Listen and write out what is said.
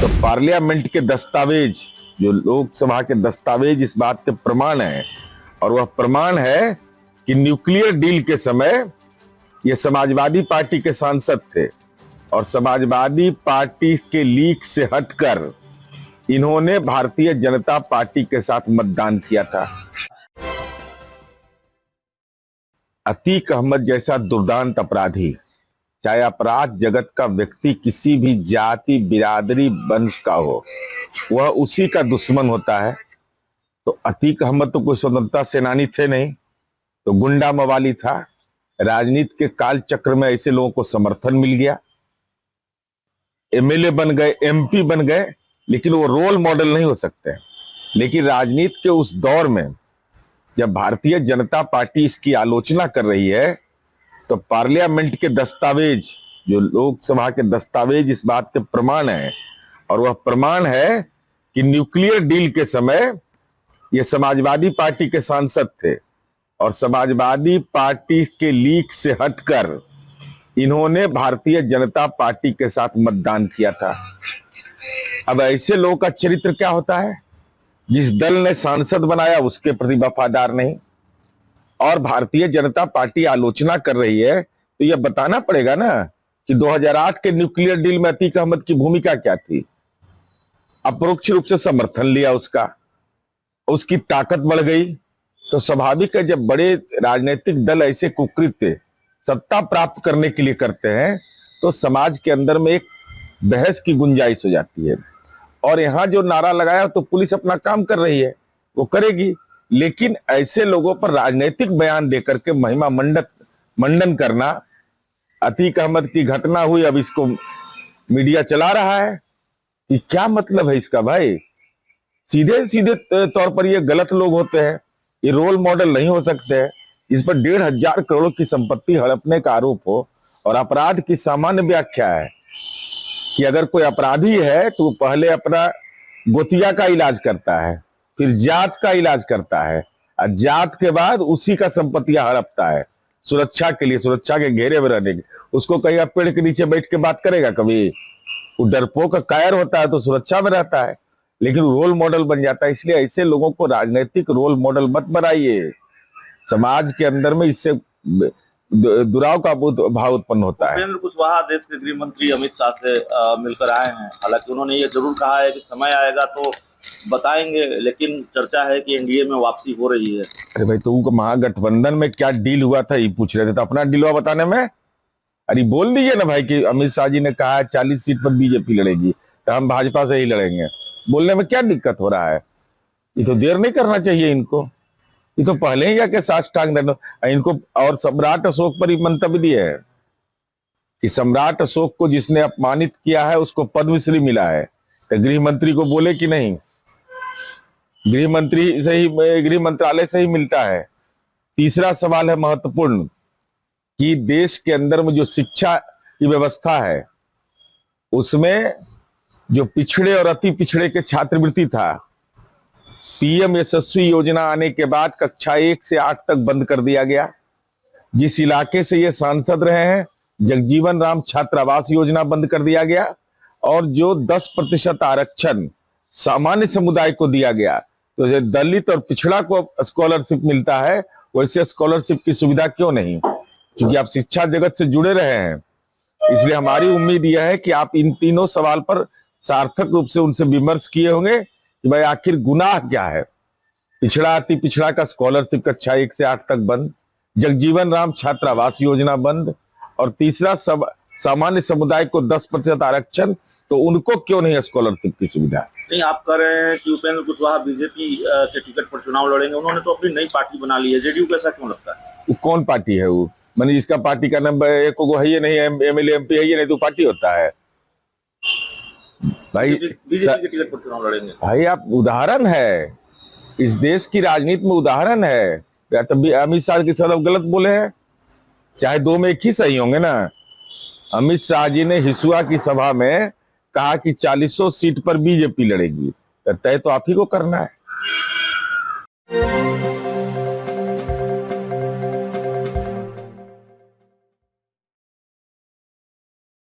तो पार्लियामेंट के दस्तावेज, जो लोकसभा के दस्तावेज इस बात के प्रमाण है, और वह प्रमाण है कि न्यूक्लियर डील के समय ये समाजवादी पार्टी के सांसद थे और समाजवादी पार्टी के लीक से हटकर इन्होंने भारतीय जनता पार्टी के साथ मतदान किया था। अतीक अहमद जैसा दुर्दांत अपराधी, चाहे अपराध जगत का व्यक्ति किसी भी जाति, बिरादरी, वंश का हो, वह उसी का दुश्मन होता है। तो अतीक अहमद तो कोई स्वतंत्रता सेनानी थे नहीं, तो गुंडा मवाली था। राजनीति के काल चक्र में ऐसे लोगों को समर्थन मिल गया, एमएलए बन गए, एमपी बन गए, लेकिन वो रोल मॉडल नहीं हो सकते। लेकिन राजनीति के उस दौर में जब भारतीय जनता पार्टी इसकी आलोचना कर रही है, तो पार्लियामेंट के दस्तावेज, जो लोकसभा के दस्तावेज इस बात के प्रमाण है, और वह प्रमाण है कि न्यूक्लियर डील के समय ये समाजवादी पार्टी के सांसद थे और समाजवादी पार्टी के लीक से हटकर इन्होंने भारतीय जनता पार्टी के साथ मतदान किया था। अब ऐसे लोगों का चरित्र क्या होता है? जिस दल ने सांसद बनाया उसके प्रति वफादार नहीं, और भारतीय जनता पार्टी आलोचना कर रही है, तो यह बताना पड़ेगा ना कि 2008 के न्यूक्लियर डील में अतीक अहमद की भूमिका क्या थी। अपरोक्ष रूप से समर्थन लिया उसकी ताकत बढ़ गई। तो स्वाभाविक है, जब बड़े राजनीतिक दल ऐसे कुकृत्य सत्ता प्राप्त करने के लिए करते हैं, तो समाज के अंदर में एक बहस की गुंजाइश हो जाती है। और यहां जो नारा लगाया, तो पुलिस अपना काम कर रही है, वो करेगी, लेकिन ऐसे लोगों पर राजनीतिक बयान देकर के महिमा मंडन करना, अतीक अहमद की घटना हुई, अब इसको मीडिया चला रहा है, कि क्या मतलब है इसका? भाई सीधे सीधे तौर पर ये गलत लोग होते हैं, ये रोल मॉडल नहीं हो सकते हैं। इस पर 1,500 करोड़ की संपत्ति हड़पने का आरोप हो, और अपराध की सामान्य व्याख्या है कि अगर कोई अपराधी है तो पहले अपना गोतिया का इलाज करता है, फिर जात का इलाज करता है, और जात के बाद उसी का संपत्तियां हड़पता है सुरक्षा के लिए, सुरक्षा के घेरे में रहने के। उसको कहीं पेड़ के नीचे बैठ के बात करेगा कभी? वो डरपोक का कायर होता है तो सुरक्षा में रहता है, लेकिन रोल मॉडल बन जाता है। इसलिए ऐसे लोगों को राजनीतिक रोल मॉडल मत बनाइए। समाज के अंदर में इससे दुराव का भाव उत्पन्न होता है। उपेंद्र कुशवाहा देश के गृह मंत्री अमित शाह से मिलकर आए हैं। हालांकि उन्होंने ये जरूर कहा है कि समय आएगा तो बताएंगे, लेकिन चर्चा है कि एनडीए में वापसी हो रही है। अरे भाई, तो महागठबंधन में क्या डील हुआ था ये पूछ रहे थे, तो अपना डील हुआ बताने में अरे बोल दीजिए ना भाई कि अमित शाह जी ने कहा है 40 सीट पर बीजेपी लड़ेगी, तो हम भाजपा से ही लड़ेंगे। बोलने में क्या दिक्कत हो रहा है? ये तो देर नहीं करना चाहिए इनको, ये तो पहले ही जाके साष्टांग इनको। और सम्राट अशोक पर ही मंतव्य दिए है कि सम्राट अशोक को जिसने अपमानित किया है उसको पद्मश्री मिला है, तो गृह मंत्री को बोले कि नहीं? गृह मंत्रालय से ही मिलता है। तीसरा सवाल है महत्वपूर्ण, कि देश के अंदर में जो शिक्षा की व्यवस्था है, उसमें जो पिछड़े और अति पिछड़े के छात्रवृत्ति था, पीएम यशस्वी योजना आने के बाद कक्षा 1 से 8 तक बंद कर दिया गया। जिस इलाके से ये सांसद रहे हैं, जगजीवन राम छात्रावास योजना बंद कर दिया गया, और जो 10% आरक्षण सामान्य समुदाय को दिया गया, तो जो दलित और पिछड़ा को स्कॉलरशिप मिलता है, वैसे स्कॉलरशिप की सुविधा क्यों नहीं? क्योंकि आप शिक्षा जगत से जुड़े रहे हैं, इसलिए हमारी उम्मीद यह है कि आप इन तीनों सवाल पर सार्थक रूप से उनसे विमर्श किए होंगे कि भाई आखिर गुनाह क्या है। पिछड़ा अति पिछड़ा का स्कॉलरशिप कक्षा 1 से 8 तक बंद, जगजीवन राम छात्रावास योजना बंद, और तीसरा सामान्य समुदाय को 10% आरक्षण, तो उनको क्यों नहीं स्कॉलरशिप की सुविधा? नहीं, आप कह रहे हैं कि उपेंद्र कुशवाहा बीजेपी के टिकट पर चुनाव लड़ेंगे, उन्होंने तो अपनी नई पार्टी बना ली है। जेडीयू कैसा क्यों लगता है? वो कौन पार्टी है? वो मैंने जिसका पार्टी का नंबर एक को है ये नहीं, एमएलए एमपी है ये नहीं, तो पार्टी होता है भाई? बीजेपी के टिकट पर चुनाव लड़ेंगे भाई, आप उदाहरण है, इस देश की राजनीति में उदाहरण है। या तब अमित शाह के साथ गलत बोले हैं, चाहे दो में एक ही सही होंगे ना। अमित शाह जी ने हिसुआ की सभा में कहा कि 40 सीट पर बीजेपी लड़ेगी, तय तो आप ही को करना है।